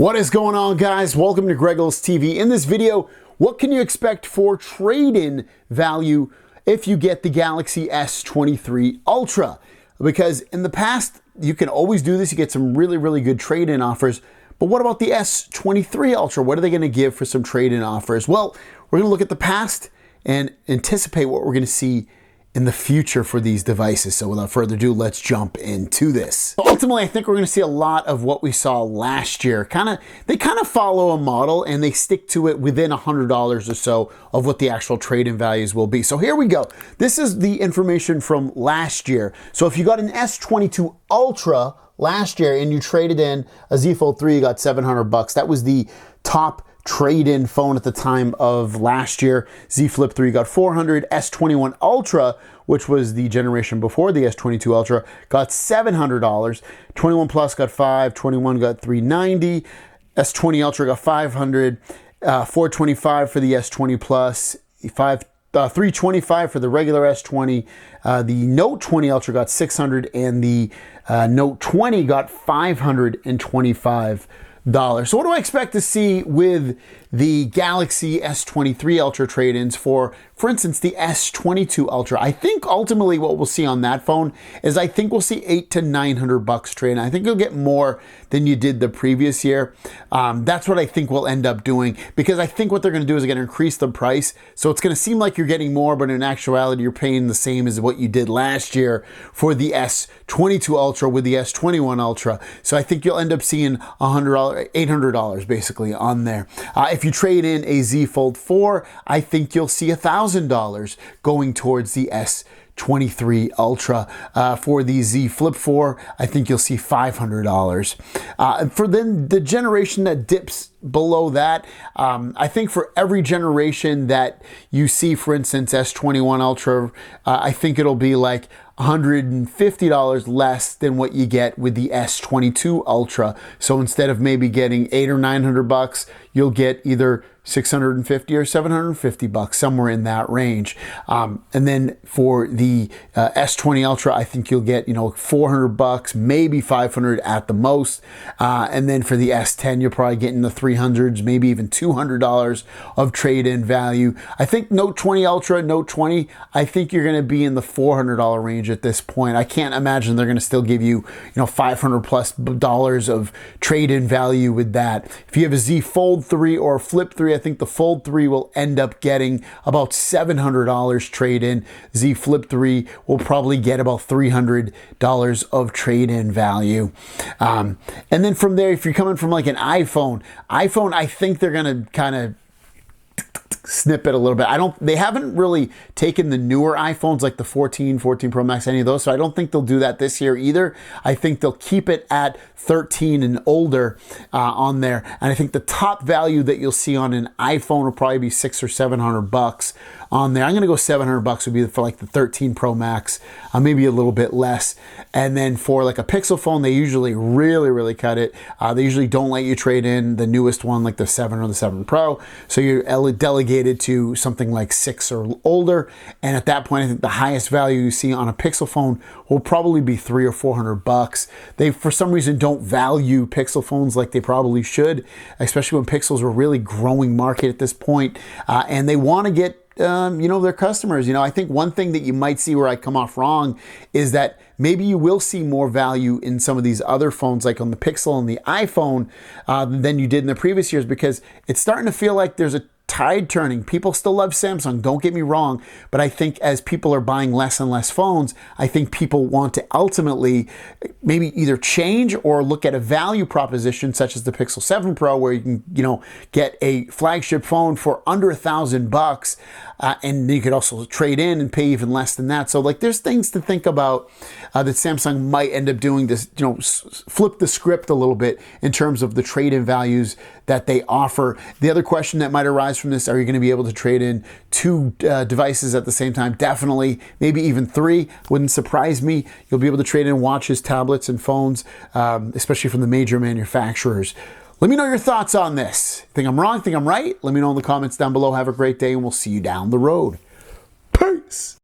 What is going on, guys? Welcome to Greggles TV. In this video, what can you expect for trade-in value if you get the Galaxy S23 Ultra? Because in the past, you can always do this. You get some really good trade-in offers. But what about the S23 Ultra? What are they going to give for some trade-in offers? Well, we're going to look at the past and anticipate what we're going to see in the future for these devices. So without further ado, let's jump into this. Ultimately, I think we're going to see a lot of what we saw last year. They kind of follow a model and they stick to it within $100 or so of what the actual trade-in values will be. So here we go. This is the information from last year. So if you got an S22 Ultra last year and you traded in a Z Fold 3, you got $700. That was the top trade-in phone at the time of last year. Z Flip 3 got $400. S21 Ultra, which was the generation before the S22 Ultra, got $700. 21 Plus got $500. 21 got $390. S20 Ultra got $500. $425 for the S20 Plus. $325 for the regular S20. The Note 20 Ultra got $600, and the Note 20 got $525. So what do I expect to see with the Galaxy S23 Ultra trade-ins for instance, the S22 Ultra? I think ultimately what we'll see on that phone is I think we'll see $800 to $900 trade-in. I think you'll get more than you did the previous year. That's what I think we'll end up doing, because I think what they're going to do is they're going to increase the price. So it's going to seem like you're getting more, but in actuality, you're paying the same as what you did last year for the S22 Ultra with the S21 Ultra. So I think you'll end up seeing $800 basically on there. If you trade in a Z Fold 4, I think you'll see $1,000 going towards the S23 Ultra. For the Z Flip 4, I think you'll see $500. For then the generation that dips below that, I think for every generation that you see, for instance, S21 Ultra, I think it'll be like $150 less than what you get with the S22 Ultra. So instead of maybe getting $800 or $900, you'll get either $650 or $750, somewhere in that range. And then for the S20 Ultra, I think you'll get, $400, maybe $500 at the most. And then for the S10, you're probably getting the $300s, maybe even $200 of trade-in value. I think Note 20 Ultra, Note 20, I think you're going to be in the $400 range at this point. I can't imagine they're going to still give you, $500 plus of trade-in value with that. If you have a Z Fold 3 or Flip 3, I think the Fold 3 will end up getting about $700 trade-in. Z Flip 3 will probably get about $300 of trade-in value. And then from there, if you're coming from like an iPhone, I think they're going to kind of snip it a little bit. They haven't really taken the newer iPhones like the 14 Pro Max, any of those. So I don't think they'll do that this year either. I think they'll keep it at 13 and older on there. And I think the top value that you'll see on an iPhone will probably be $600 or $700 on there. I'm going to go $700 would be for like the 13 Pro Max, maybe a little bit less. And then for like a Pixel phone, they usually really cut it. They usually don't let you trade in the newest one, like the 7 or the 7 Pro. So you're delegated to something like 6 or older. And at that point, I think the highest value you see on a Pixel phone will probably be $300 or $400. They, for some reason, don't value Pixel phones like they probably should, especially when Pixels are a really growing market at this point. And they want to get their customers. I think one thing that you might see where I come off wrong is that maybe you will see more value in some of these other phones, like on the Pixel and the iPhone, than you did in the previous years, because it's starting to feel like there's a tide turning. People still love Samsung, don't get me wrong, but I think as people are buying less and less phones, I think people want to ultimately maybe either change or look at a value proposition such as the Pixel 7 Pro, where you can, get a flagship phone for under $1,000, and you could also trade in and pay even less than that. So like there's things to think about that Samsung might end up doing this, flip the script a little bit in terms of the trade-in values that they offer. The other question that might arise from this, are you going to be able to trade in 2 devices at the same time? Definitely, maybe even 3. Wouldn't surprise me. You'll be able to trade in watches, tablets, and phones, especially from the major manufacturers. Let me know your thoughts on this. Think I'm wrong? Think I'm right? Let me know in the comments down below. Have a great day, and we'll see you down the road. Peace.